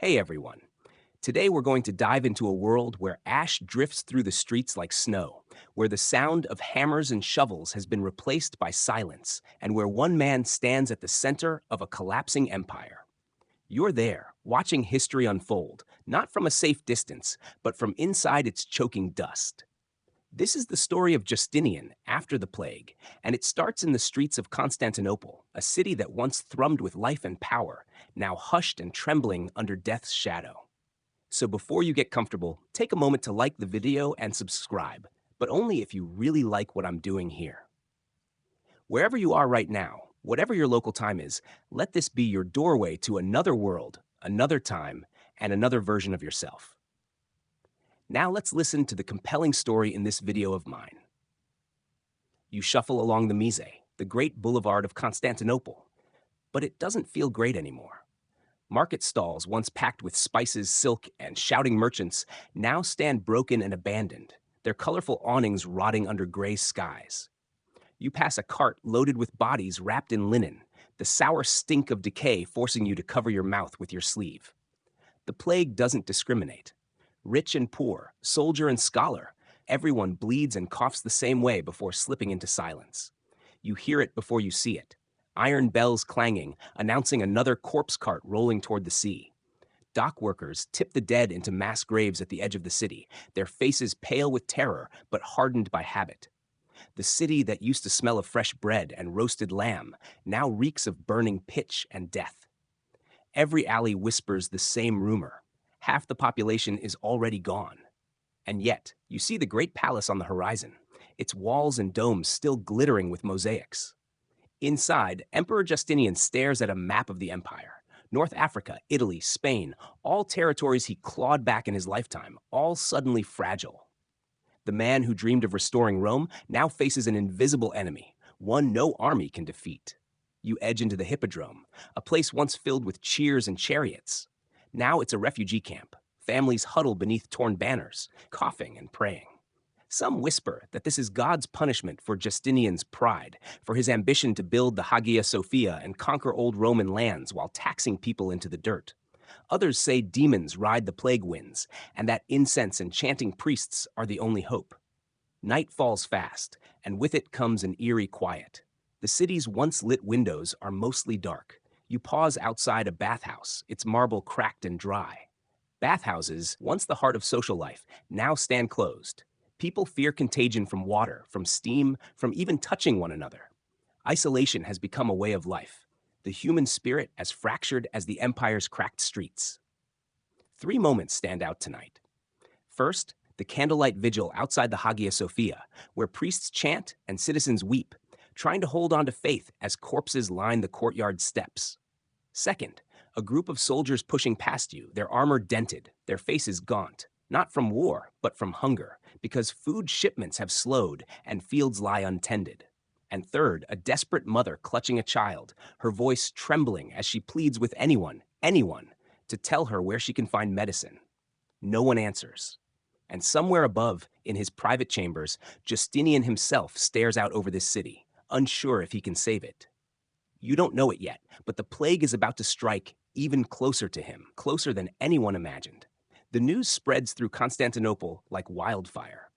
Hey everyone. Today we're going to dive into a world where ash drifts through the streets like snow, where the sound of hammers and shovels has been replaced by silence, and where one man stands at the center of a collapsing empire. You're there, watching history unfold, not from a safe distance, but from inside its choking dust. This is the story of Justinian after the plague, and it starts in the streets of Constantinople, a city that once thrummed with life and power, now hushed and trembling under death's shadow. So before you get comfortable, take a moment to like the video and subscribe, but only if you really like what I'm doing here. Wherever you are right now, whatever your local time is, let this be your doorway to another world, another time, and another version of yourself. Now let's listen to the compelling story in this video of mine. You shuffle along the Mise, the great boulevard of Constantinople, but it doesn't feel great anymore. Market stalls, once packed with spices, silk, and shouting merchants, now stand broken and abandoned, their colorful awnings rotting under gray skies. You pass a cart loaded with bodies wrapped in linen, the sour stink of decay forcing you to cover your mouth with your sleeve. The plague doesn't discriminate. Rich and poor, soldier and scholar, everyone bleeds and coughs the same way before slipping into silence. You hear it before you see it. Iron bells clanging, announcing another corpse cart rolling toward the sea. Dock workers tip the dead into mass graves at the edge of the city, their faces pale with terror but hardened by habit. The city that used to smell of fresh bread and roasted lamb now reeks of burning pitch and death. Every alley whispers the same rumor. Half the population is already gone. And yet, you see the great palace on the horizon, its walls and domes still glittering with mosaics. Inside, Emperor Justinian stares at a map of the empire. North Africa, Italy, Spain, all territories he clawed back in his lifetime, all suddenly fragile. The man who dreamed of restoring Rome now faces an invisible enemy, one no army can defeat. You edge into the Hippodrome, a place once filled with cheers and chariots. Now it's a refugee camp. Families huddle beneath torn banners, coughing and praying. Some whisper that this is God's punishment for Justinian's pride, for his ambition to build the Hagia Sophia and conquer old Roman lands while taxing people into the dirt. Others say demons ride the plague winds, and that incense and chanting priests are the only hope. Night falls fast, and with it comes an eerie quiet. The city's once lit windows are mostly dark. You pause outside a bathhouse, its marble cracked and dry. Bathhouses, once the heart of social life, now stand closed. People fear contagion from water, from steam, from even touching one another. Isolation has become a way of life, the human spirit as fractured as the empire's cracked streets. Three moments stand out tonight. First, the candlelight vigil outside the Hagia Sophia, where priests chant and citizens weep, trying to hold on to faith as corpses line the courtyard steps. Second, a group of soldiers pushing past you, their armor dented, their faces gaunt, not from war, but from hunger, because food shipments have slowed and fields lie untended. And third, a desperate mother clutching a child, her voice trembling as she pleads with anyone, to tell her where she can find medicine. No one answers. And somewhere above, in his private chambers, Justinian himself stares out over this city, unsure if he can save it. You don't know it yet, but the plague is about to strike even closer to him, closer than anyone imagined. The news spreads through Constantinople like wildfire.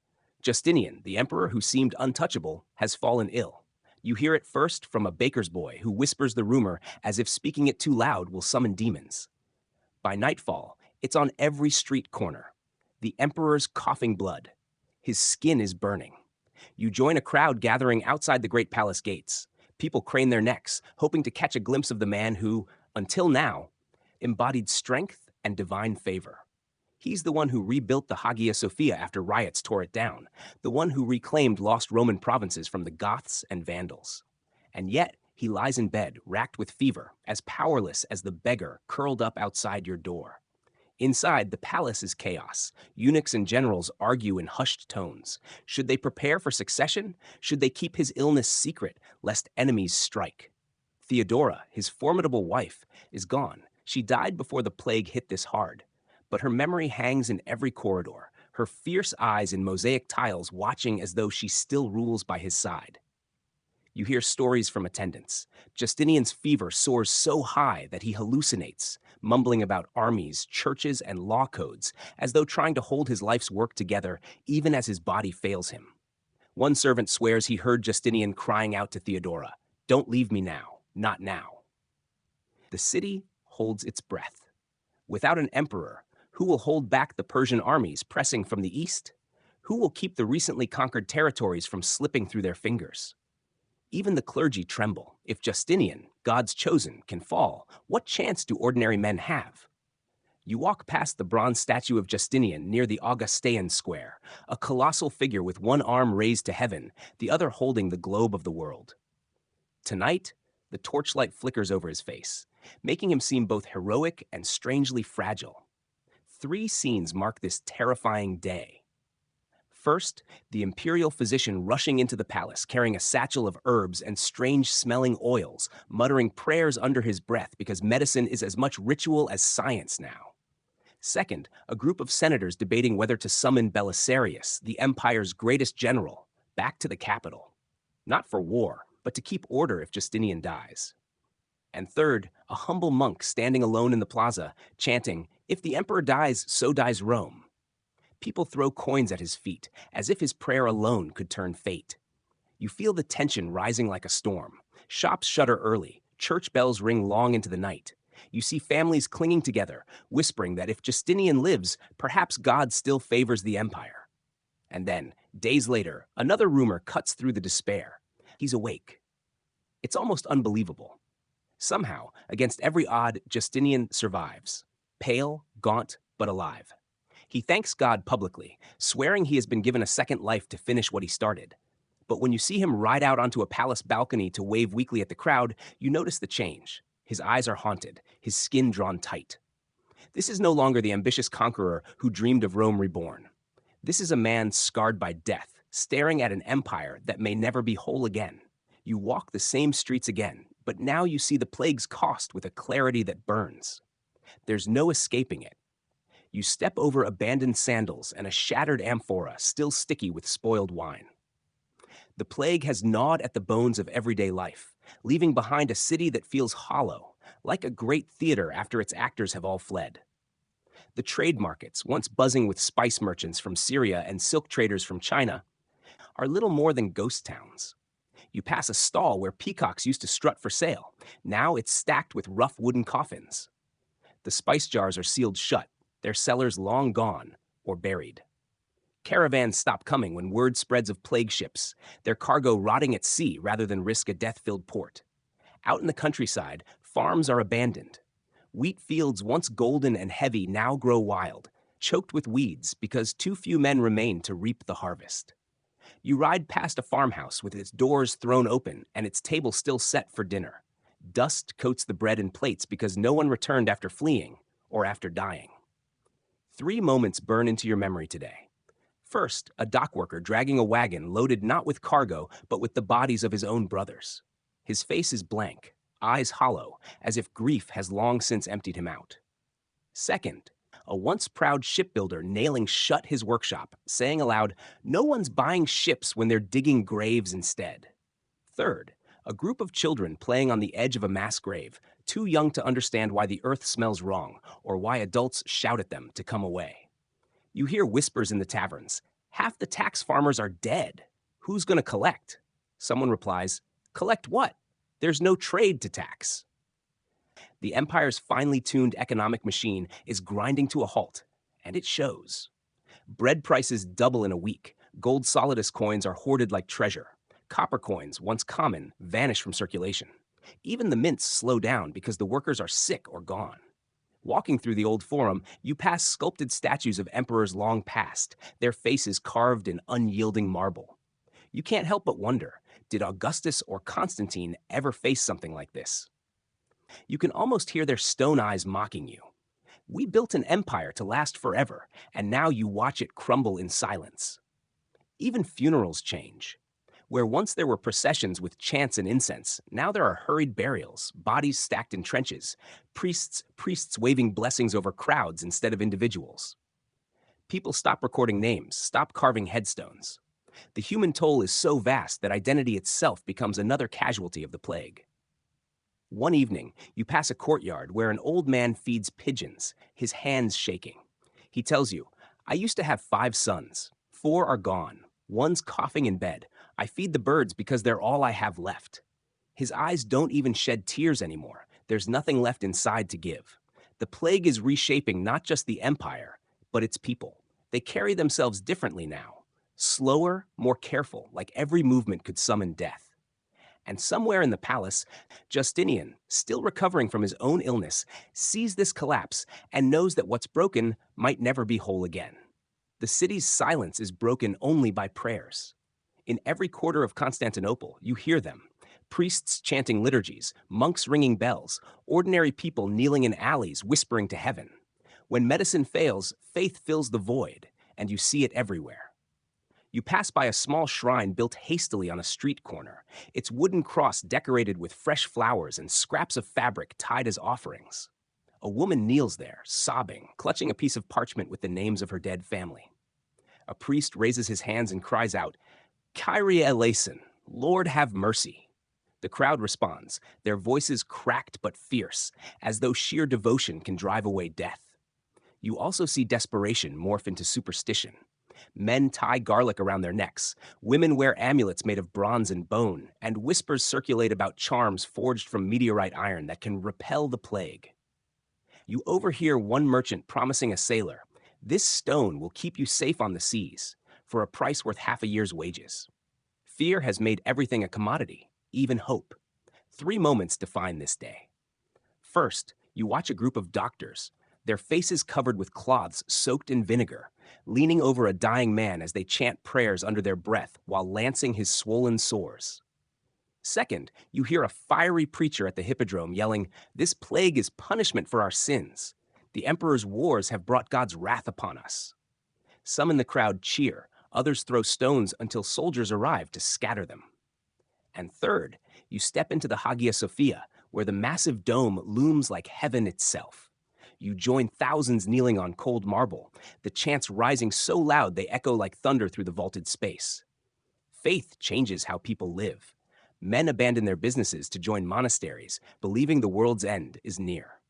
Justinian, the emperor who seemed untouchable, has fallen ill. You hear it first from a baker's boy who whispers the rumor as if speaking it too loud will summon demons. By nightfall, it's on every street corner. The emperor's coughing blood. His skin is burning. You join a crowd gathering outside the great palace gates. People crane their necks, hoping to catch a glimpse of the man who, until now, embodied strength and divine favor. He's the one who rebuilt the Hagia Sophia after riots tore it down, the one who reclaimed lost Roman provinces from the Goths and Vandals. And yet, he lies in bed, racked with fever, as powerless as the beggar curled up outside your door. Inside, the palace is chaos. Eunuchs and generals argue in hushed tones. Should they prepare for succession? Should they keep his illness secret, lest enemies strike? Theodora, his formidable wife, is gone. She died before the plague hit this hard. But her memory hangs in every corridor, her fierce eyes in mosaic tiles watching as though she still rules by his side. You hear stories from attendants. Justinian's fever soars so high that he hallucinates, mumbling about armies, churches, and law codes, as though trying to hold his life's work together even as his body fails him. One servant swears he heard Justinian crying out to Theodora, "Don't leave me now, not now." The city holds its breath. Without an emperor, who will hold back the Persian armies pressing from the east? Who will keep the recently conquered territories from slipping through their fingers? Even the clergy tremble. If Justinian, God's chosen, can fall, what chance do ordinary men have? You walk past the bronze statue of Justinian near the Augustaian Square, a colossal figure with one arm raised to heaven, the other holding the globe of the world. Tonight, the torchlight flickers over his face, making him seem both heroic and strangely fragile. Three scenes mark this terrifying day. First, the imperial physician rushing into the palace carrying a satchel of herbs and strange-smelling oils, muttering prayers under his breath because medicine is as much ritual as science now. Second, a group of senators debating whether to summon Belisarius, the empire's greatest general, back to the capital. Not for war, but to keep order if Justinian dies. And third, a humble monk standing alone in the plaza, chanting, "If the emperor dies, so dies Rome." People throw coins at his feet, as if his prayer alone could turn fate. You feel the tension rising like a storm. Shops shutter early, church bells ring long into the night. You see families clinging together, whispering that if Justinian lives, perhaps God still favors the empire. And then, days later, another rumor cuts through the despair. He's awake. It's almost unbelievable. Somehow, against every odd, Justinian survives. Pale, gaunt, but alive. He thanks God publicly, swearing he has been given a second life to finish what he started. But when you see him ride out onto a palace balcony to wave weakly at the crowd, you notice the change. His eyes are haunted, his skin drawn tight. This is no longer the ambitious conqueror who dreamed of Rome reborn. This is a man scarred by death, staring at an empire that may never be whole again. You walk the same streets again, but now you see the plague's cost with a clarity that burns. There's no escaping it. You step over abandoned sandals and a shattered amphora still sticky with spoiled wine. The plague has gnawed at the bones of everyday life, leaving behind a city that feels hollow, like a great theater after its actors have all fled. The trade markets, once buzzing with spice merchants from Syria and silk traders from China, are little more than ghost towns. You pass a stall where peacocks used to strut for sale. Now it's stacked with rough wooden coffins. The spice jars are sealed shut, their sellers long gone or buried. Caravans stop coming when word spreads of plague ships, their cargo rotting at sea rather than risk a death-filled port. Out in the countryside, farms are abandoned. Wheat fields once golden and heavy now grow wild, choked with weeds because too few men remain to reap the harvest. You ride past a farmhouse with its doors thrown open and its table still set for dinner. Dust coats the bread and plates because no one returned after fleeing or after dying. 3 moments burn into your memory today. First, a dock worker dragging a wagon loaded not with cargo, but with the bodies of his own brothers. His face is blank, eyes hollow, as if grief has long since emptied him out. Second, a once proud shipbuilder nailing shut his workshop, saying aloud, "No one's buying ships when they're digging graves instead." Third, a group of children playing on the edge of a mass grave, too young to understand why the earth smells wrong or why adults shout at them to come away. You hear whispers in the taverns. "Half the tax farmers are dead. Who's going to collect?" Someone replies, "Collect what? There's no trade to tax." The empire's finely tuned economic machine is grinding to a halt, and it shows. Bread prices double in a week. Gold solidus coins are hoarded like treasure. Copper coins, once common, vanish from circulation. Even the mints slow down because the workers are sick or gone. Walking through the old forum, you pass sculpted statues of emperors long past, their faces carved in unyielding marble. You can't help but wonder, did Augustus or Constantine ever face something like this? You can almost hear their stone eyes mocking you. We built an empire to last forever, and now you watch it crumble in silence. Even funerals change. Where once there were processions with chants and incense, now there are hurried burials, bodies stacked in trenches, priests waving blessings over crowds instead of individuals. People stop recording names, stop carving headstones. The human toll is so vast that identity itself becomes another casualty of the plague. One evening, you pass a courtyard where an old man feeds pigeons, his hands shaking. He tells you, "I used to have 5 sons. 4 are gone. One's coughing in bed. I feed the birds because they're all I have left." His eyes don't even shed tears anymore. There's nothing left inside to give. The plague is reshaping not just the empire, but its people. They carry themselves differently now. Slower, more careful, like every movement could summon death. And somewhere in the palace, Justinian, still recovering from his own illness, sees this collapse and knows that what's broken might never be whole again. The city's silence is broken only by prayers. In every quarter of Constantinople, you hear them. Priests chanting liturgies, monks ringing bells, ordinary people kneeling in alleys whispering to heaven. When medicine fails, faith fills the void, and you see it everywhere. You pass by a small shrine built hastily on a street corner, its wooden cross decorated with fresh flowers and scraps of fabric tied as offerings. A woman kneels there, sobbing, clutching a piece of parchment with the names of her dead family. A priest raises his hands and cries out, "Kyrie eleison, Lord have mercy." The crowd responds, their voices cracked but fierce, as though sheer devotion can drive away death. You also see desperation morph into superstition. Men tie garlic around their necks, women wear amulets made of bronze and bone, and whispers circulate about charms forged from meteorite iron that can repel the plague. You overhear one merchant promising a sailor, "This stone will keep you safe on the seas," for a price worth half a year's wages. Fear has made everything a commodity, even hope. 3 moments define this day. First, you watch a group of doctors, their faces covered with cloths soaked in vinegar, leaning over a dying man as they chant prayers under their breath while lancing his swollen sores. Second, you hear a fiery preacher at the hippodrome yelling, "This plague is punishment for our sins. The emperor's wars have brought God's wrath upon us." Some in the crowd cheer, others throw stones until soldiers arrive to scatter them. And third, you step into the Hagia Sophia, where the massive dome looms like heaven itself. You join thousands kneeling on cold marble, the chants rising so loud they echo like thunder through the vaulted space. Faith changes how people live. Men abandon their businesses to join monasteries, believing the world's end is near.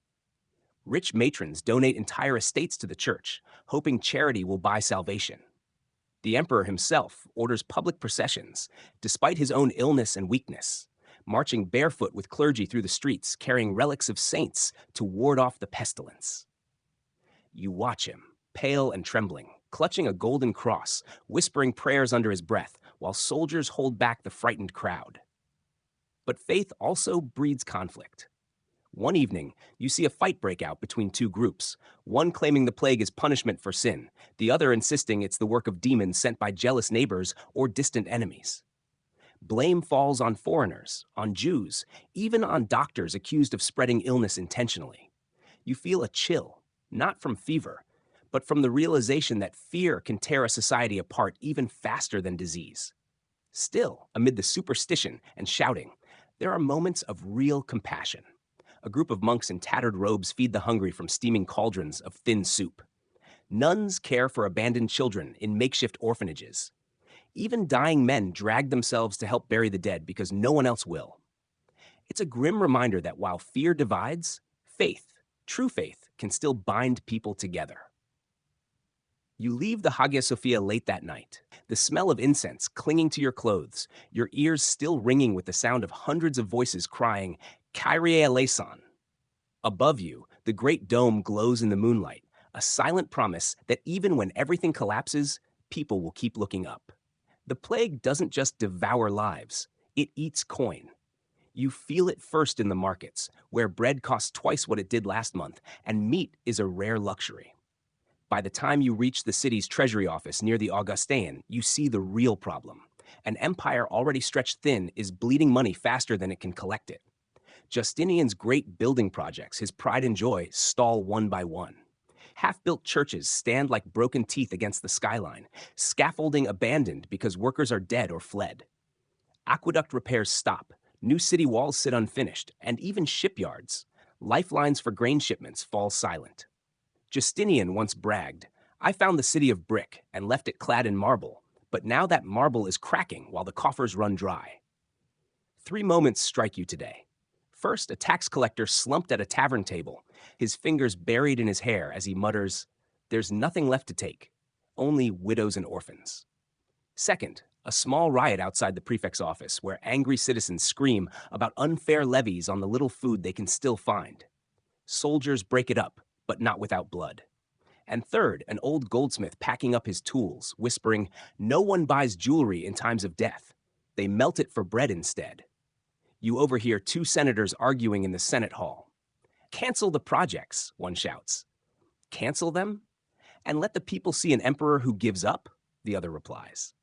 Rich matrons donate entire estates to the church, hoping charity will buy salvation. The emperor himself orders public processions, despite his own illness and weakness, marching barefoot with clergy through the streets, carrying relics of saints to ward off the pestilence. You watch him, pale and trembling, clutching a golden cross, whispering prayers under his breath, while soldiers hold back the frightened crowd. But faith also breeds conflict. One evening, you see a fight break out between 2 groups, one claiming the plague is punishment for sin, the other insisting it's the work of demons sent by jealous neighbors or distant enemies. Blame falls on foreigners, on Jews, even on doctors accused of spreading illness intentionally. You feel a chill, not from fever, but from the realization that fear can tear a society apart even faster than disease. Still, amid the superstition and shouting, there are moments of real compassion. A group of monks in tattered robes feed the hungry from steaming cauldrons of thin soup. Nuns care for abandoned children in makeshift orphanages. Even dying men drag themselves to help bury the dead because no one else will. It's a grim reminder that while fear divides, faith, true faith, can still bind people together. You leave the Hagia Sophia late that night, the smell of incense clinging to your clothes, your ears still ringing with the sound of hundreds of voices crying, "Kyrie eleison." Above you, the great dome glows in the moonlight, a silent promise that even when everything collapses, people will keep looking up. The plague doesn't just devour lives, it eats coin. You feel it first in the markets, where bread costs twice what it did last month, and meat is a rare luxury. By the time you reach the city's treasury office near the Augustaian, you see the real problem. An empire already stretched thin is bleeding money faster than it can collect it. Justinian's great building projects, his pride and joy, stall one by one. Half-built churches stand like broken teeth against the skyline, scaffolding abandoned because workers are dead or fled. Aqueduct repairs stop, new city walls sit unfinished, and even shipyards, lifelines for grain shipments, fall silent. Justinian once bragged, "I found the city of brick and left it clad in marble, But now that marble is cracking while the coffers run dry. 3 moments strike you today. First, a tax collector slumped at a tavern table, his fingers buried in his hair as he mutters, "There's nothing left to take, only widows and orphans." Second, a small riot outside the prefect's office where angry citizens scream about unfair levies on the little food they can still find. Soldiers break it up, but not without blood. And third, an old goldsmith packing up his tools, whispering, "No one buys jewelry in times of death. They melt it for bread instead." You overhear two senators arguing in the Senate hall. "Cancel the projects," one shouts. "Cancel them? And let the people see an emperor who gives up?" the other replies.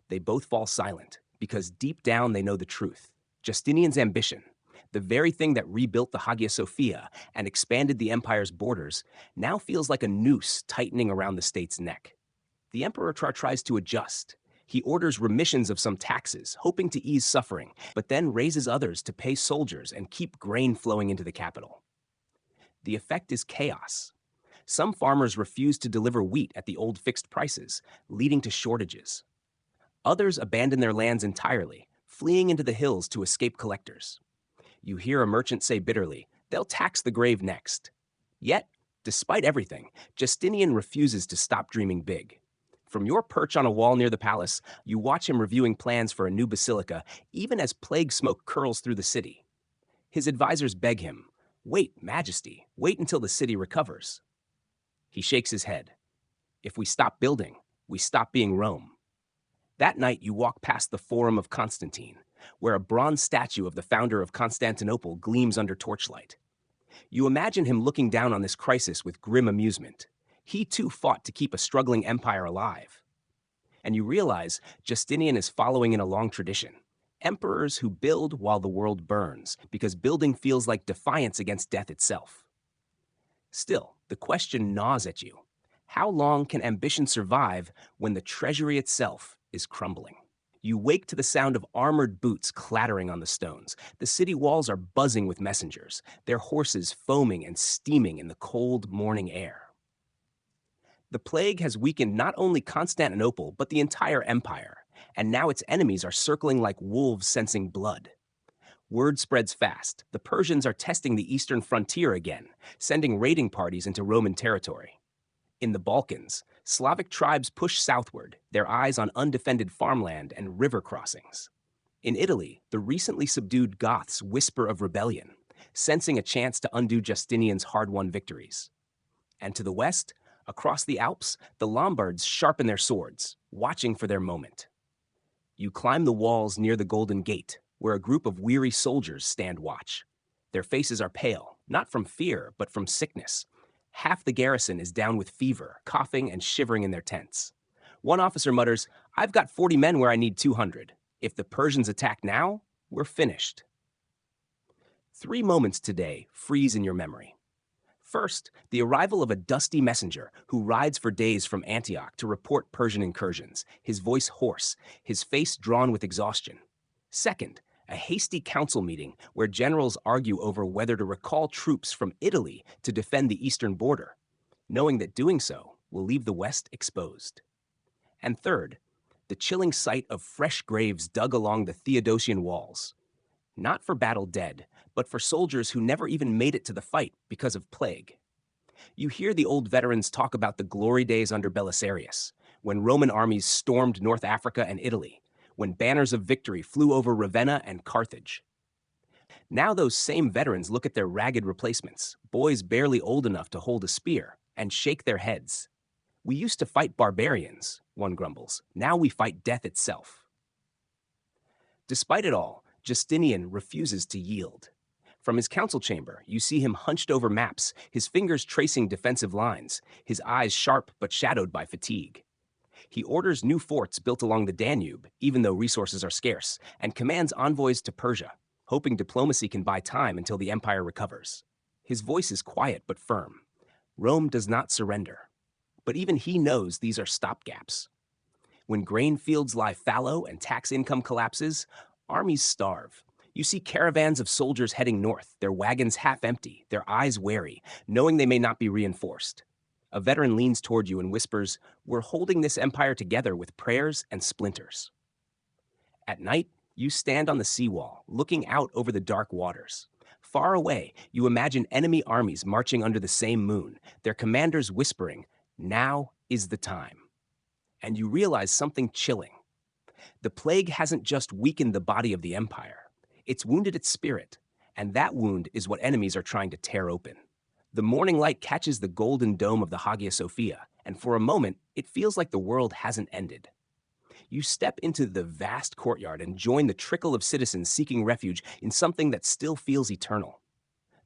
They both fall silent, because deep down they know the truth. Justinian's ambition, the very thing that rebuilt the Hagia Sophia and expanded the empire's borders, now feels like a noose tightening around the state's neck. The emperor tries to adjust. He orders remissions of some taxes, hoping to ease suffering, but then raises others to pay soldiers and keep grain flowing into the capital. The effect is chaos. Some farmers refuse to deliver wheat at the old fixed prices, leading to shortages. Others abandon their lands entirely, fleeing into the hills to escape collectors. You hear a merchant say bitterly, "They'll tax the grave next." Yet, despite everything, Justinian refuses to stop dreaming big. From your perch on a wall near the palace, you watch him reviewing plans for a new basilica, even as plague smoke curls through the city. His advisors beg him, "Wait, Majesty, wait until the city recovers." He shakes his head. "If we stop building, we stop being Rome." That night, you walk past the Forum of Constantine, where a bronze statue of the founder of Constantinople gleams under torchlight. You imagine him looking down on this crisis with grim amusement. He too fought to keep a struggling empire alive. And you realize Justinian is following in a long tradition. Emperors who build while the world burns, because building feels like defiance against death itself. Still, the question gnaws at you. How long can ambition survive when the treasury itself is crumbling? You wake to the sound of armored boots clattering on the stones. The city walls are buzzing with messengers, their horses foaming and steaming in the cold morning air. The plague has weakened not only Constantinople, but the entire empire, and now its enemies are circling like wolves sensing blood. Word spreads fast. The Persians are testing the eastern frontier again, sending raiding parties into Roman territory. In the Balkans, Slavic tribes push southward, their eyes on undefended farmland and river crossings. In Italy, the recently subdued Goths whisper of rebellion, sensing a chance to undo Justinian's hard-won victories. And to the west, across the Alps, the Lombards sharpen their swords, watching for their moment. You climb the walls near the Golden Gate, where a group of weary soldiers stand watch. Their faces are pale, not from fear, but from sickness. Half the garrison is down with fever, coughing and shivering in their tents. One officer mutters, "I've got 40 men where I need 200. If the Persians attack now, we're finished." 3 moments today freeze in your memory. First, the arrival of a dusty messenger who rides for days from Antioch to report Persian incursions, his voice hoarse, his face drawn with exhaustion. Second, a hasty council meeting where generals argue over whether to recall troops from Italy to defend the eastern border, knowing that doing so will leave the West exposed. And third, the chilling sight of fresh graves dug along the Theodosian walls, not for battle dead, but for soldiers who never even made it to the fight because of plague. You hear the old veterans talk about the glory days under Belisarius, when Roman armies stormed North Africa and Italy, when banners of victory flew over Ravenna and Carthage. Now those same veterans look at their ragged replacements, boys barely old enough to hold a spear, and shake their heads. "We used to fight barbarians," one grumbles. "Now we fight death itself." Despite it all, Justinian refuses to yield. From his council chamber, you see him hunched over maps, his fingers tracing defensive lines, his eyes sharp but shadowed by fatigue. He orders new forts built along the Danube, even though resources are scarce, and commands envoys to Persia, hoping diplomacy can buy time until the empire recovers. His voice is quiet but firm. Rome does not surrender. But even he knows these are stopgaps. When grain fields lie fallow and tax income collapses, armies starve. You see caravans of soldiers heading north, their wagons half empty, their eyes wary, knowing they may not be reinforced. A veteran leans toward you and whispers, "We're holding this empire together with prayers and splinters." At night, you stand on the seawall, looking out over the dark waters. Far away, you imagine enemy armies marching under the same moon, their commanders whispering, "Now is the time." And you realize something chilling. The plague hasn't just weakened the body of the empire, it's wounded its spirit, and that wound is what enemies are trying to tear open. The morning light catches the golden dome of the Hagia Sophia, and for a moment, it feels like the world hasn't ended. You step into the vast courtyard and join the trickle of citizens seeking refuge in something that still feels eternal.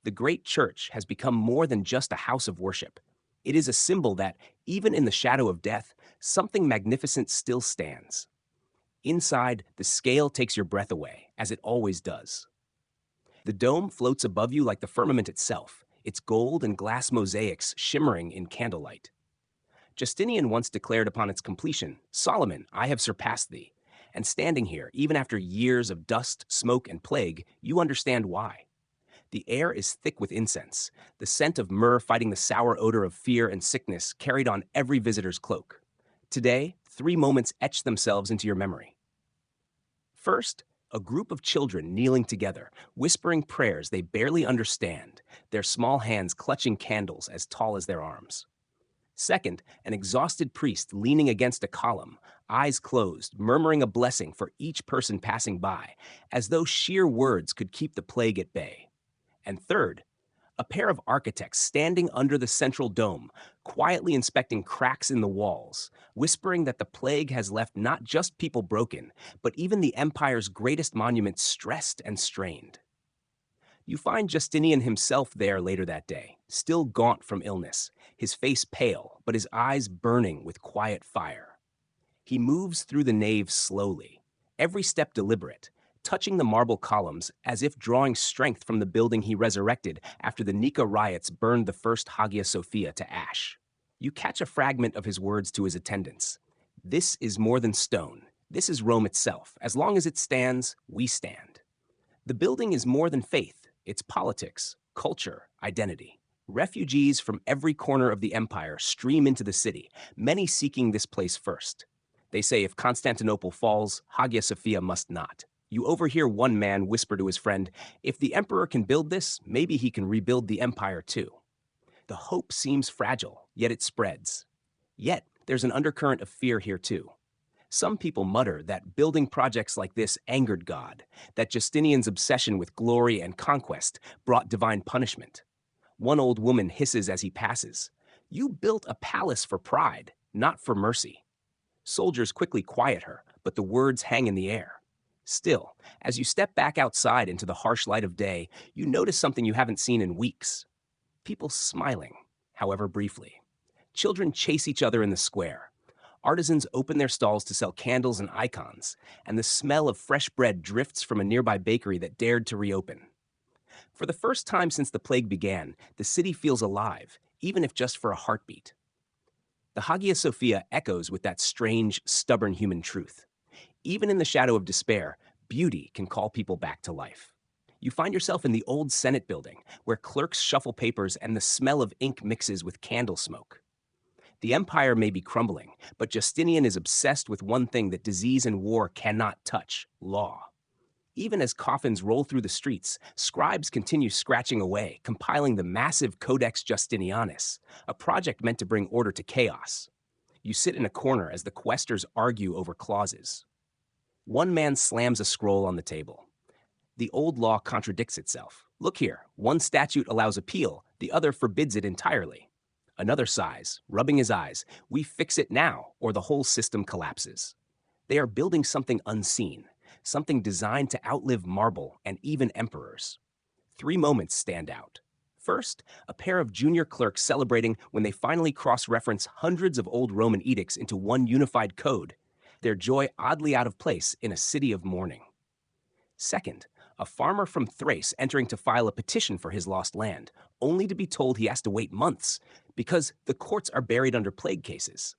The great church has become more than just a house of worship. It is a symbol that, even in the shadow of death, something magnificent still stands. Inside, the scale takes your breath away, as it always does. The dome floats above you like the firmament itself, its gold and glass mosaics shimmering in candlelight. Justinian once declared upon its completion, "Solomon, I have surpassed thee." And standing here, even after years of dust, smoke, and plague, you understand why. The air is thick with incense, the scent of myrrh fighting the sour odor of fear and sickness carried on every visitor's cloak. Today, 3 moments etch themselves into your memory. First, a group of children kneeling together, whispering prayers they barely understand, their small hands clutching candles as tall as their arms. Second, an exhausted priest leaning against a column, eyes closed, murmuring a blessing for each person passing by, as though sheer words could keep the plague at bay. And third, a pair of architects standing under the central dome, quietly inspecting cracks in the walls, whispering that the plague has left not just people broken, but even the empire's greatest monuments stressed and strained. You find Justinian himself there later that day, still gaunt from illness, his face pale, but his eyes burning with quiet fire. He moves through the nave slowly, every step deliberate, touching the marble columns as if drawing strength from the building he resurrected after the Nika riots burned the first Hagia Sophia to ash. You catch a fragment of his words to his attendants. "This is more than stone. This is Rome itself. As long as it stands, we stand." The building is more than faith. It's politics, culture, identity. Refugees from every corner of the empire stream into the city, many seeking this place first. They say if Constantinople falls, Hagia Sophia must not. You overhear one man whisper to his friend, "If the emperor can build this, maybe he can rebuild the empire too." The hope seems fragile, yet it spreads. Yet, there's an undercurrent of fear here too. Some people mutter that building projects like this angered God, that Justinian's obsession with glory and conquest brought divine punishment. One old woman hisses as he passes, "You built a palace for pride, not for mercy." Soldiers quickly quiet her, but the words hang in the air. Still, as you step back outside into the harsh light of day, you notice something you haven't seen in weeks. People smiling, however briefly. Children chase each other in the square. Artisans open their stalls to sell candles and icons, and the smell of fresh bread drifts from a nearby bakery that dared to reopen. For the first time since the plague began, the city feels alive, even if just for a heartbeat. The Hagia Sophia echoes with that strange, stubborn human truth. Even in the shadow of despair, beauty can call people back to life. You find yourself in the old Senate building, where clerks shuffle papers and the smell of ink mixes with candle smoke. The empire may be crumbling, but Justinian is obsessed with one thing that disease and war cannot touch: law. Even as coffins roll through the streets, scribes continue scratching away, compiling the massive Codex Justinianus, a project meant to bring order to chaos. You sit in a corner as the questors argue over clauses. One man slams a scroll on the table. The old law contradicts itself. "Look here, one statute allows appeal, the other forbids it entirely." Another sighs, rubbing his eyes, "We fix it now, or the whole system collapses." They are building something unseen, something designed to outlive marble and even emperors. 3 moments stand out. First, a pair of junior clerks celebrating when they finally cross-reference hundreds of old Roman edicts into one unified code, their joy oddly out of place in a city of mourning. Second, a farmer from Thrace entering to file a petition for his lost land, only to be told he has to wait months because the courts are buried under plague cases.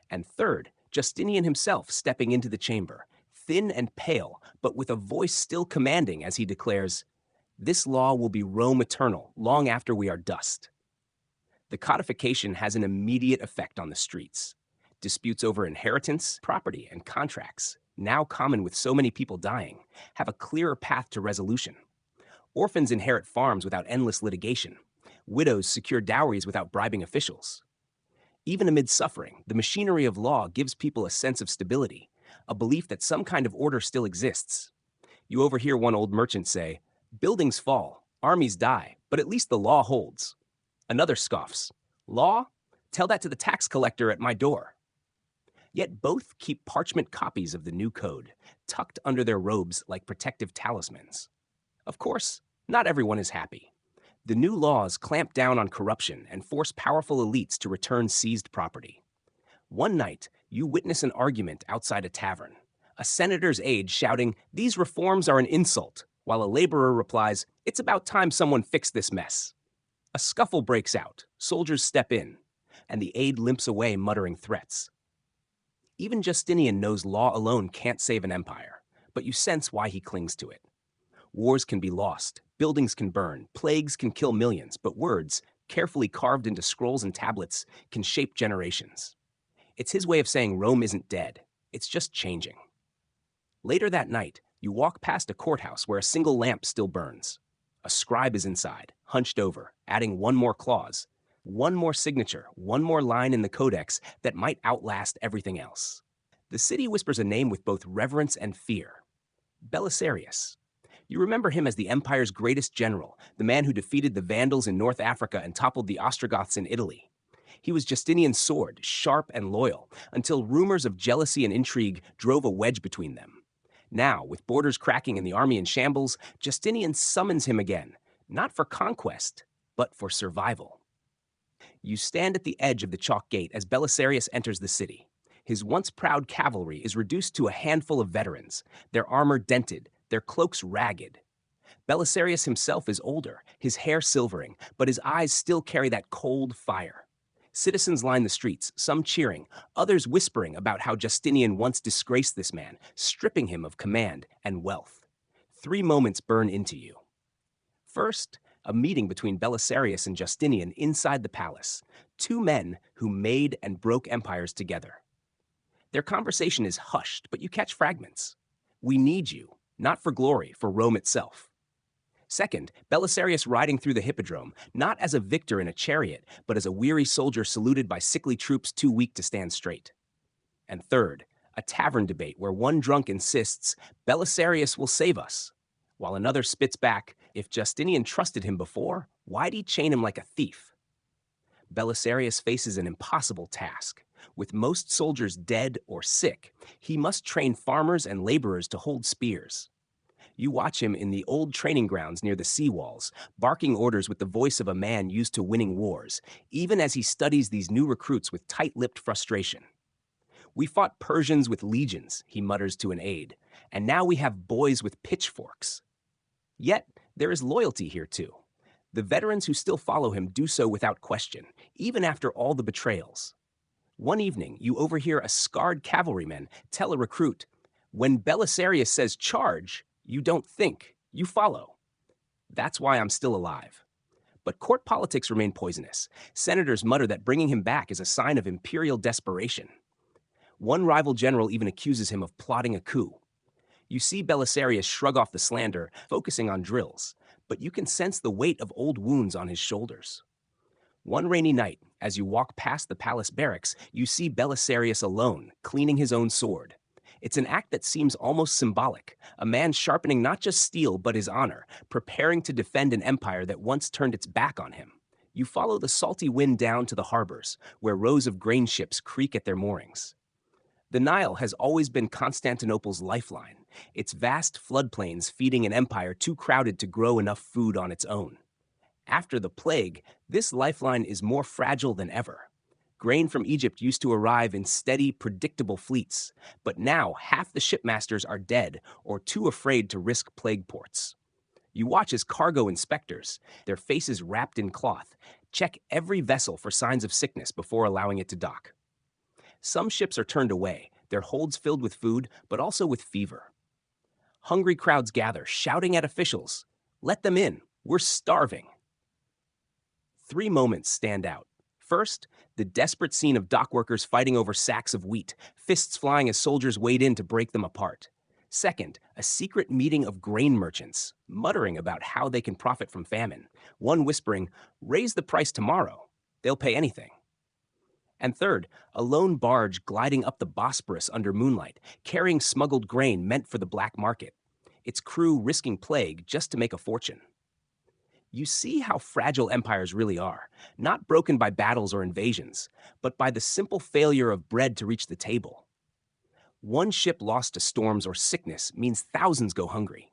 And third, Justinian himself stepping into the chamber, thin and pale, but with a voice still commanding as he declares, "This law will be Rome eternal, long after we are dust." The codification has an immediate effect on the streets. Disputes over inheritance, property, and contracts, now common with so many people dying, have a clearer path to resolution. Orphans inherit farms without endless litigation. Widows secure dowries without bribing officials. Even amid suffering, the machinery of law gives people a sense of stability, a belief that some kind of order still exists. You overhear one old merchant say, "Buildings fall, armies die, but at least the law holds." Another scoffs, "Law? Tell that to the tax collector at my door." Yet both keep parchment copies of the new code, tucked under their robes like protective talismans. Of course, not everyone is happy. The new laws clamp down on corruption and force powerful elites to return seized property. One night, you witness an argument outside a tavern. A senator's aide shouting, "These reforms are an insult," while a laborer replies, "It's about time someone fixed this mess." A scuffle breaks out, soldiers step in, and the aide limps away muttering threats. Even Justinian knows law alone can't save an empire, but you sense why he clings to it. Wars can be lost, buildings can burn, plagues can kill millions, but words, carefully carved into scrolls and tablets, can shape generations. It's his way of saying Rome isn't dead, it's just changing. Later that night, you walk past a courthouse where a single lamp still burns. A scribe is inside, hunched over, adding one more clause, one more signature, one more line in the codex that might outlast everything else. The city whispers a name with both reverence and fear: Belisarius. You remember him as the empire's greatest general, the man who defeated the Vandals in North Africa and toppled the Ostrogoths in Italy. He was Justinian's sword, sharp and loyal, until rumors of jealousy and intrigue drove a wedge between them. Now, with borders cracking and the army in shambles, Justinian summons him again, not for conquest, but for survival. You stand at the edge of the chalk gate as Belisarius enters the city. His once proud cavalry is reduced to a handful of veterans, their armor dented, their cloaks ragged. Belisarius himself is older, his hair silvering, but his eyes still carry that cold fire. Citizens line the streets, some cheering, others whispering about how Justinian once disgraced this man, stripping him of command and wealth. 3 moments burn into you. First, a meeting between Belisarius and Justinian inside the palace, 2 men who made and broke empires together. Their conversation is hushed, but you catch fragments. "We need you, not for glory, for Rome itself." Second, Belisarius riding through the hippodrome, not as a victor in a chariot, but as a weary soldier saluted by sickly troops too weak to stand straight. And third, a tavern debate where one drunk insists, "Belisarius will save us," while another spits back, "If Justinian trusted him before, why'd he chain him like a thief?" Belisarius faces an impossible task. With most soldiers dead or sick, he must train farmers and laborers to hold spears. You watch him in the old training grounds near the seawalls, barking orders with the voice of a man used to winning wars, even as he studies these new recruits with tight-lipped frustration. "We fought Persians with legions," he mutters to an aide, "and now we have boys with pitchforks." Yet, there is loyalty here too. The veterans who still follow him do so without question, even after all the betrayals. One evening, you overhear a scarred cavalryman tell a recruit, "When Belisarius says charge, you don't think, you follow. That's why I'm still alive." But court politics remain poisonous. Senators mutter that bringing him back is a sign of imperial desperation. One rival general even accuses him of plotting a coup. You see Belisarius shrug off the slander, focusing on drills, but you can sense the weight of old wounds on his shoulders. One rainy night, as you walk past the palace barracks, you see Belisarius alone, cleaning his own sword. It's an act that seems almost symbolic, a man sharpening not just steel but his honor, preparing to defend an empire that once turned its back on him. You follow the salty wind down to the harbors, where rows of grain ships creak at their moorings. The Nile has always been Constantinople's lifeline, its vast floodplains feeding an empire too crowded to grow enough food on its own. After the plague, this lifeline is more fragile than ever. Grain from Egypt used to arrive in steady, predictable fleets, but now half the shipmasters are dead or too afraid to risk plague ports. You watch as cargo inspectors, their faces wrapped in cloth, check every vessel for signs of sickness before allowing it to dock. Some ships are turned away, their holds filled with food, but also with fever. Hungry crowds gather, shouting at officials, "Let them in, we're starving." 3 moments stand out. First, the desperate scene of dock workers fighting over sacks of wheat, fists flying as soldiers wade in to break them apart. Second, a secret meeting of grain merchants, muttering about how they can profit from famine, one whispering, "Raise the price tomorrow. They'll pay anything." And third, a lone barge gliding up the Bosporus under moonlight, carrying smuggled grain meant for the black market, its crew risking plague just to make a fortune. You see how fragile empires really are, not broken by battles or invasions, but by the simple failure of bread to reach the table. One ship lost to storms or sickness means thousands go hungry.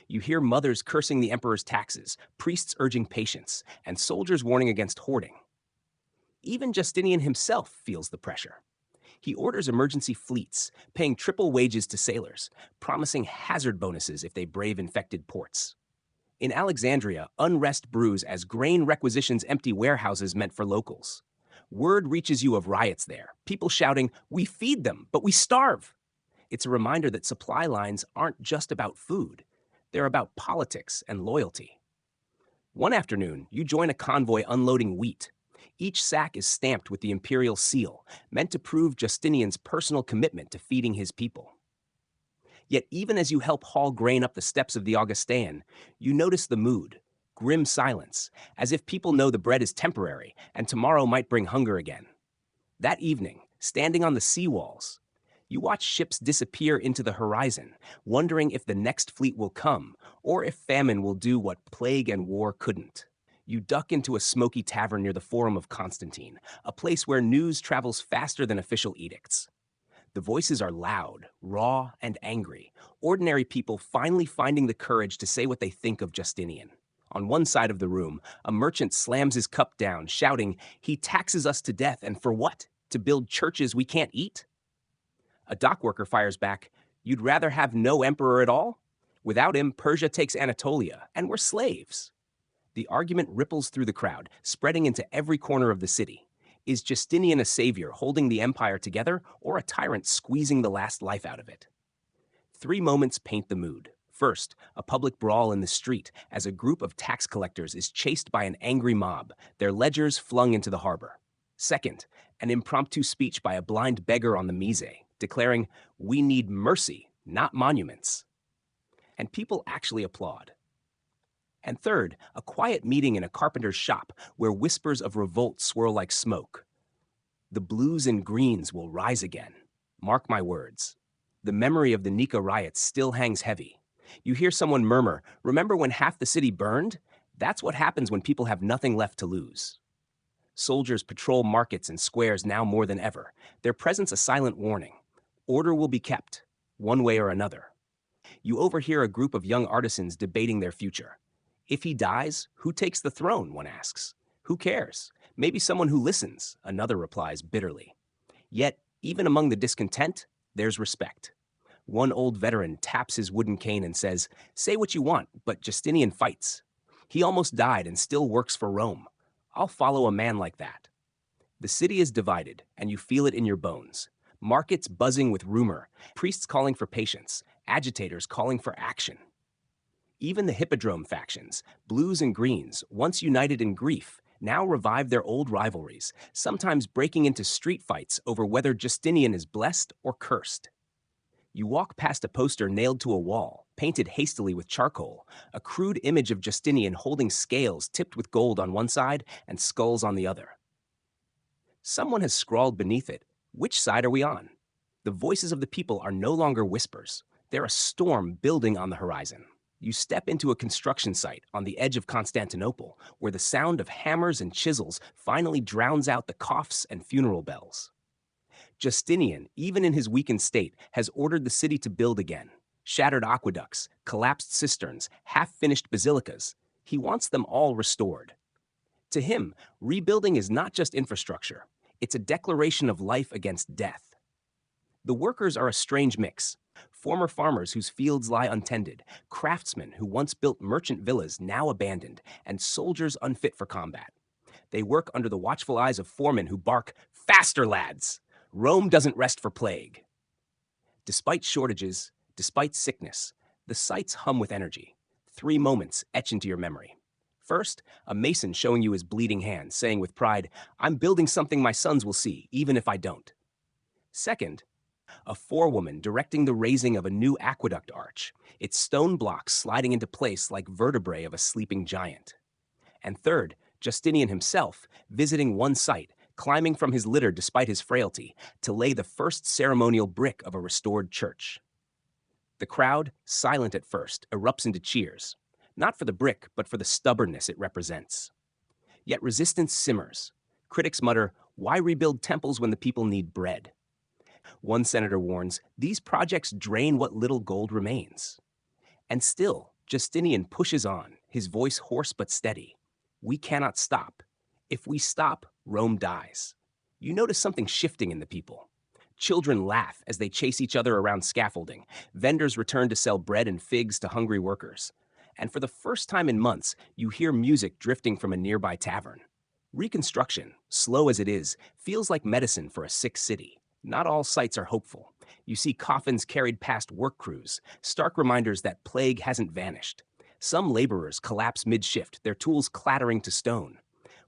You hear mothers cursing the emperor's taxes, priests urging patience, and soldiers warning against hoarding. Even Justinian himself feels the pressure. He orders emergency fleets, paying triple wages to sailors, promising hazard bonuses if they brave infected ports. In Alexandria, unrest brews as grain requisitions empty warehouses meant for locals. Word reaches you of riots there, people shouting, "We feed them, but we starve." It's a reminder that supply lines aren't just about food. They're about politics and loyalty. One afternoon, you join a convoy unloading wheat. Each sack is stamped with the imperial seal, meant to prove Justinian's personal commitment to feeding his people. Yet even as you help haul grain up the steps of the Augustan, you notice the mood, grim silence, as if people know the bread is temporary and tomorrow might bring hunger again. That evening, standing on the seawalls, you watch ships disappear into the horizon, wondering if the next fleet will come or if famine will do what plague and war couldn't. You duck into a smoky tavern near the Forum of Constantine, a place where news travels faster than official edicts. The voices are loud, raw, and angry, ordinary people finally finding the courage to say what they think of Justinian. On one side of the room, a merchant slams his cup down, shouting, "He taxes us to death, and for what? To build churches we can't eat?" A dock worker fires back, "You'd rather have no emperor at all? Without him, Persia takes Anatolia, and we're slaves." The argument ripples through the crowd, spreading into every corner of the city. Is Justinian a savior holding the empire together, or a tyrant squeezing the last life out of it? Three moments paint the mood. First, a public brawl in the street as a group of tax collectors is chased by an angry mob, their ledgers flung into the harbor. Second, an impromptu speech by a blind beggar on the Mise, declaring, "We need mercy, not monuments." And people actually applaud. And third, a quiet meeting in a carpenter's shop where whispers of revolt swirl like smoke. The blues and greens will rise again. Mark my words. The memory of the Nika riots still hangs heavy. You hear someone murmur, "Remember when half the city burned?" That's what happens when people have nothing left to lose. Soldiers patrol markets and squares now more than ever, their presence a silent warning. Order will be kept, one way or another. You overhear a group of young artisans debating their future. If he dies, who takes the throne, one asks. Who cares? Maybe someone who listens, another replies bitterly. Yet, even among the discontent, there's respect. One old veteran taps his wooden cane and says, "Say what you want, but Justinian fights. He almost died and still works for Rome. I'll follow a man like that." The city is divided, and you feel it in your bones. Markets buzzing with rumor, priests calling for patience, agitators calling for action. Even the hippodrome factions, blues and greens, once united in grief, now revive their old rivalries, sometimes breaking into street fights over whether Justinian is blessed or cursed. You walk past a poster nailed to a wall, painted hastily with charcoal, a crude image of Justinian holding scales tipped with gold on one side and skulls on the other. Someone has scrawled beneath it, "Which side are we on?" The voices of the people are no longer whispers. They're a storm building on the horizon. You step into a construction site on the edge of Constantinople, where the sound of hammers and chisels finally drowns out the coughs and funeral bells. Justinian, even in his weakened state, has ordered the city to build again. Shattered aqueducts, collapsed cisterns, half-finished basilicas. He wants them all restored. To him, rebuilding is not just infrastructure. It's a declaration of life against death. The workers are a strange mix. Former farmers whose fields lie untended, craftsmen who once built merchant villas now abandoned, and soldiers unfit for combat. They work under the watchful eyes of foremen who bark, "Faster, lads! Rome doesn't rest for plague." Despite shortages, despite sickness, the sites hum with energy. Three moments etch into your memory. First, a mason showing you his bleeding hands, saying with pride, "I'm building something my sons will see, even if I don't." Second, a forewoman directing the raising of a new aqueduct arch, its stone blocks sliding into place like vertebrae of a sleeping giant. And third, Justinian himself visiting one site, climbing from his litter despite his frailty, to lay the first ceremonial brick of a restored church. The crowd, silent at first, erupts into cheers, not for the brick, but for the stubbornness it represents. Yet resistance simmers. Critics mutter, "Why rebuild temples when the people need bread?" One senator warns, "These projects drain what little gold remains." And still, Justinian pushes on, his voice hoarse but steady. "We cannot stop. If we stop, Rome dies." You notice something shifting in the people. Children laugh as they chase each other around scaffolding. Vendors return to sell bread and figs to hungry workers. And for the first time in months, you hear music drifting from a nearby tavern. Reconstruction, slow as it is, feels like medicine for a sick city. Not all sites are hopeful. You see coffins carried past work crews, stark reminders that plague hasn't vanished. Some laborers collapse mid-shift, their tools clattering to stone.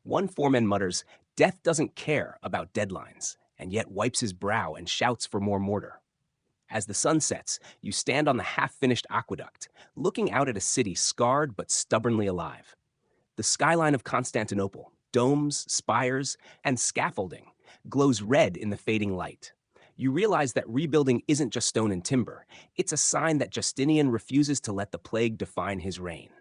One foreman mutters, "Death doesn't care about deadlines," and yet wipes his brow and shouts for more mortar. As the sun sets, you stand on the half-finished aqueduct, looking out at a city scarred but stubbornly alive. The skyline of Constantinople, domes, spires, and scaffolding, glows red in the fading light. You realize that rebuilding isn't just stone and timber. It's a sign that Justinian refuses to let the plague define his reign.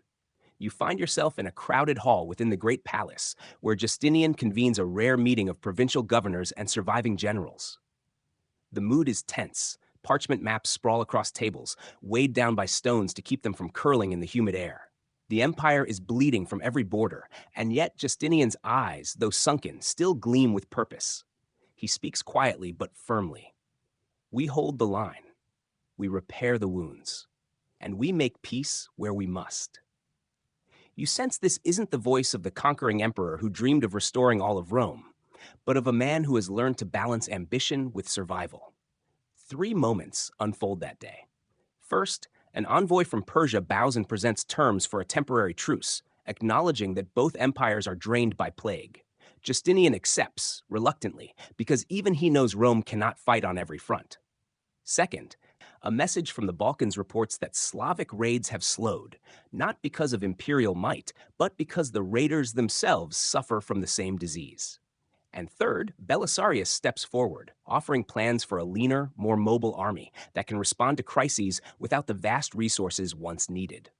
You find yourself in a crowded hall within the Great Palace, where Justinian convenes a rare meeting of provincial governors and surviving generals. The mood is tense. Parchment maps sprawl across tables, weighed down by stones to keep them from curling in the humid air. The empire is bleeding from every border, and yet Justinian's eyes, though sunken, still gleam with purpose. He speaks quietly but firmly. "We hold the line. We repair the wounds. And we make peace where we must." You sense this isn't the voice of the conquering emperor who dreamed of restoring all of Rome, but of a man who has learned to balance ambition with survival. 3 moments unfold that day. First, an envoy from Persia bows and presents terms for a temporary truce, acknowledging that both empires are drained by plague. Justinian accepts, reluctantly, because even he knows Rome cannot fight on every front. Second, a message from the Balkans reports that Slavic raids have slowed, not because of imperial might, but because the raiders themselves suffer from the same disease. And third, Belisarius steps forward, offering plans for a leaner, more mobile army that can respond to crises without the vast resources once needed.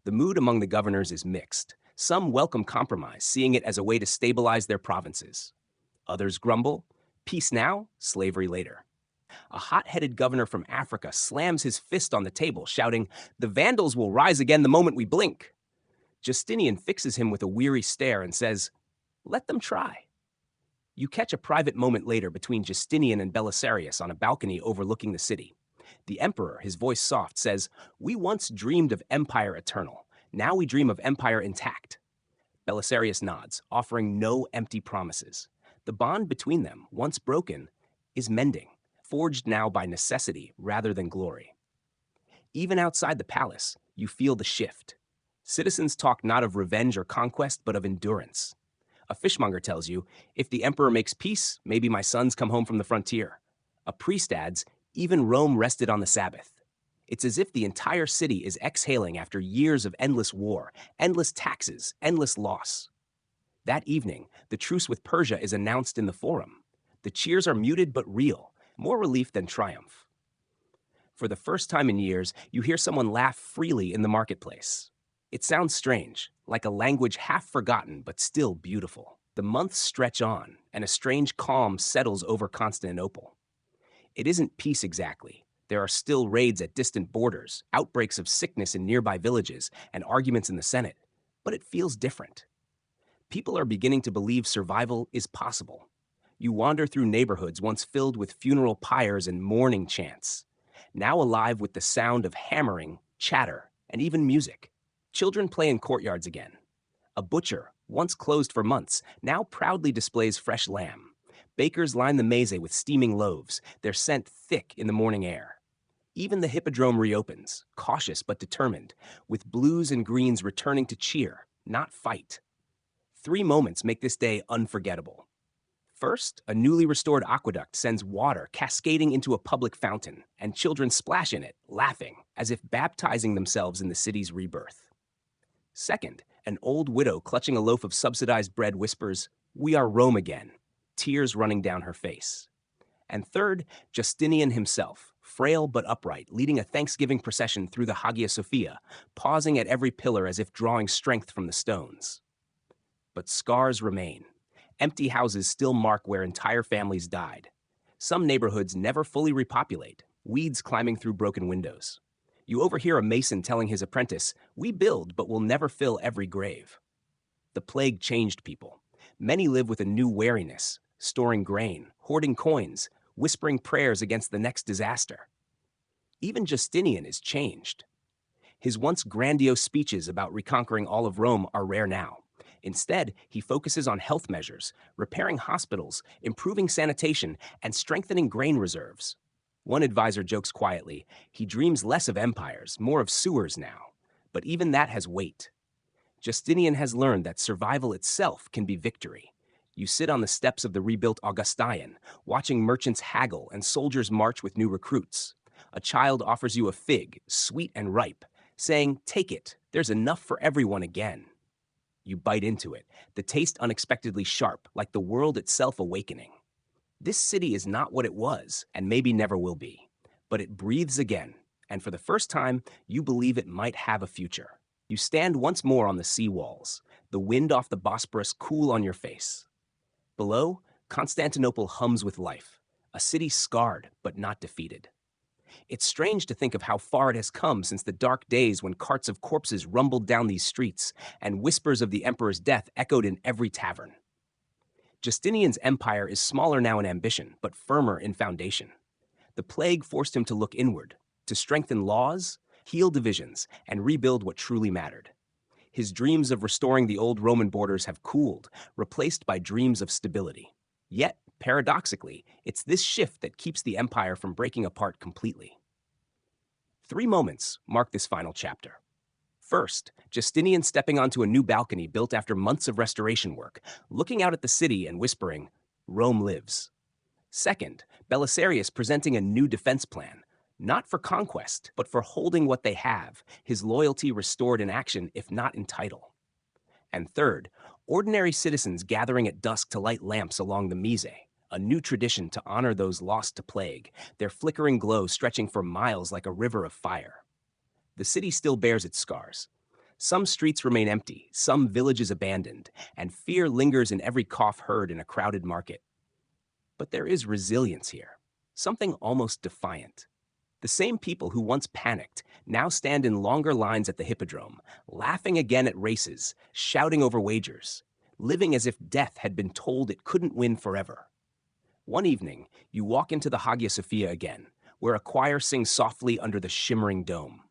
The mood among the governors is mixed. Some welcome compromise, seeing it as a way to stabilize their provinces. Others grumble, "Peace now, slavery later." A hot-headed governor from Africa slams his fist on the table, shouting, "The Vandals will rise again the moment we blink." Justinian fixes him with a weary stare and says, "Let them try." You catch a private moment later between Justinian and Belisarius on a balcony overlooking the city. The emperor, his voice soft, says, "We once dreamed of empire eternal. Now we dream of empire intact." Belisarius nods, offering no empty promises. The bond between them, once broken, is mending, forged now by necessity rather than glory. Even outside the palace, you feel the shift. Citizens talk not of revenge or conquest, but of endurance. A fishmonger tells you, "If the emperor makes peace, maybe my sons come home from the frontier." A priest adds, "Even Rome rested on the Sabbath." It's as if the entire city is exhaling after years of endless war, endless taxes, endless loss. That evening, the truce with Persia is announced in the forum. The cheers are muted but real, more relief than triumph. For the first time in years, you hear someone laugh freely in the marketplace. It sounds strange, like a language half forgotten but still beautiful. The months stretch on, and a strange calm settles over Constantinople. It isn't peace exactly. There are still raids at distant borders, outbreaks of sickness in nearby villages, and arguments in the Senate. But it feels different. People are beginning to believe survival is possible. You wander through neighborhoods once filled with funeral pyres and mourning chants, now alive with the sound of hammering, chatter, and even music. Children play in courtyards again. A butcher, once closed for months, now proudly displays fresh lamb. Bakers line the meze with steaming loaves, their scent thick in the morning air. Even the hippodrome reopens, cautious but determined, with blues and greens returning to cheer, not fight. 3 moments make this day unforgettable. First, a newly restored aqueduct sends water cascading into a public fountain, and children splash in it, laughing, as if baptizing themselves in the city's rebirth. Second, an old widow clutching a loaf of subsidized bread whispers, "We are Rome again," tears running down her face. And third, Justinian himself, frail but upright, leading a Thanksgiving procession through the Hagia Sophia, pausing at every pillar as if drawing strength from the stones. But scars remain. Empty houses still mark where entire families died. Some neighborhoods never fully repopulate, weeds climbing through broken windows. You overhear a mason telling his apprentice, "We build, but we'll never fill every grave." The plague changed people. Many live with a new wariness, storing grain, hoarding coins, whispering prayers against the next disaster. Even Justinian is changed. His once grandiose speeches about reconquering all of Rome are rare now. Instead, he focuses on health measures, repairing hospitals, improving sanitation, and strengthening grain reserves. One advisor jokes quietly, he dreams less of empires, more of sewers now. But even that has weight. Justinian has learned that survival itself can be victory. You sit on the steps of the rebuilt Augustine, watching merchants haggle and soldiers march with new recruits. A child offers you a fig, sweet and ripe, saying, "Take it, there's enough for everyone again." You bite into it, the taste unexpectedly sharp, like the world itself awakening. This city is not what it was, and maybe never will be. But it breathes again, and for the first time, you believe it might have a future. You stand once more on the sea walls, the wind off the Bosporus cool on your face. Below, Constantinople hums with life, a city scarred but not defeated. It's strange to think of how far it has come since the dark days when carts of corpses rumbled down these streets and whispers of the emperor's death echoed in every tavern. Justinian's empire is smaller now in ambition, but firmer in foundation. The plague forced him to look inward, to strengthen laws, heal divisions, and rebuild what truly mattered. His dreams of restoring the old Roman borders have cooled, replaced by dreams of stability. Yet, paradoxically, it's this shift that keeps the empire from breaking apart completely. 3 moments mark this final chapter. First, Justinian stepping onto a new balcony built after months of restoration work, looking out at the city and whispering, "Rome lives." Second, Belisarius presenting a new defense plan, not for conquest, but for holding what they have, his loyalty restored in action, if not in title. And third, ordinary citizens gathering at dusk to light lamps along the Mise, a new tradition to honor those lost to plague, their flickering glow stretching for miles like a river of fire. The city still bears its scars. Some streets remain empty, some villages abandoned, and fear lingers in every cough heard in a crowded market. But there is resilience here, something almost defiant. The same people who once panicked now stand in longer lines at the hippodrome, laughing again at races, shouting over wagers, living as if death had been told it couldn't win forever. One evening, you walk into the Hagia Sophia again, where a choir sings softly under the shimmering dome.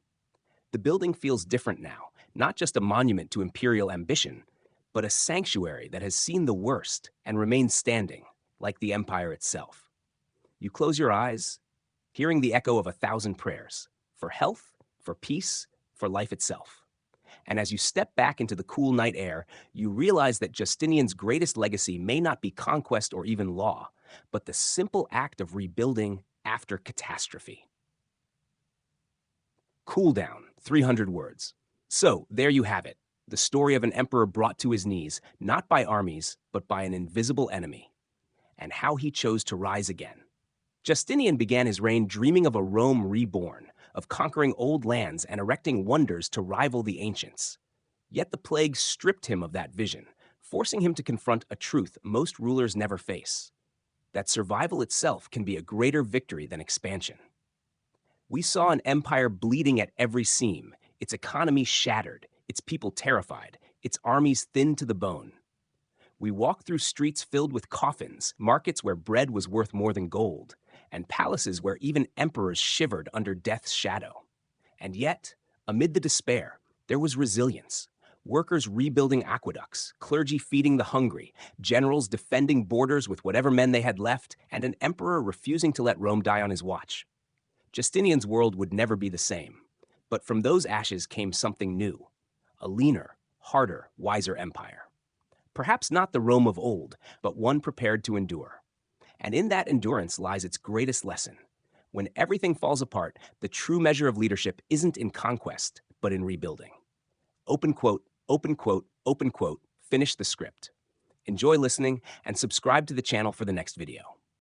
The building feels different now, not just a monument to imperial ambition, but a sanctuary that has seen the worst and remains standing, like the empire itself. You close your eyes, hearing the echo of 1,000 prayers, for health, for peace, for life itself. And as you step back into the cool night air, you realize that Justinian's greatest legacy may not be conquest or even law, but the simple act of rebuilding after catastrophe. Cool down, 300 words. So, there you have it, the story of an emperor brought to his knees, not by armies, but by an invisible enemy, and how he chose to rise again. Justinian began his reign dreaming of a Rome reborn, of conquering old lands and erecting wonders to rival the ancients. Yet the plague stripped him of that vision, forcing him to confront a truth most rulers never face, that survival itself can be a greater victory than expansion. We saw an empire bleeding at every seam, its economy shattered, its people terrified, its armies thinned to the bone. We walked through streets filled with coffins, markets where bread was worth more than gold, and palaces where even emperors shivered under death's shadow. And yet, amid the despair, there was resilience. Workers rebuilding aqueducts, clergy feeding the hungry, generals defending borders with whatever men they had left, and an emperor refusing to let Rome die on his watch. Justinian's world would never be the same, but from those ashes came something new, a leaner, harder, wiser empire. Perhaps not the Rome of old, but one prepared to endure. And in that endurance lies its greatest lesson. When everything falls apart, the true measure of leadership isn't in conquest, but in rebuilding. Open quote, open quote, open quote, finish the script. Enjoy listening and subscribe to the channel for the next video.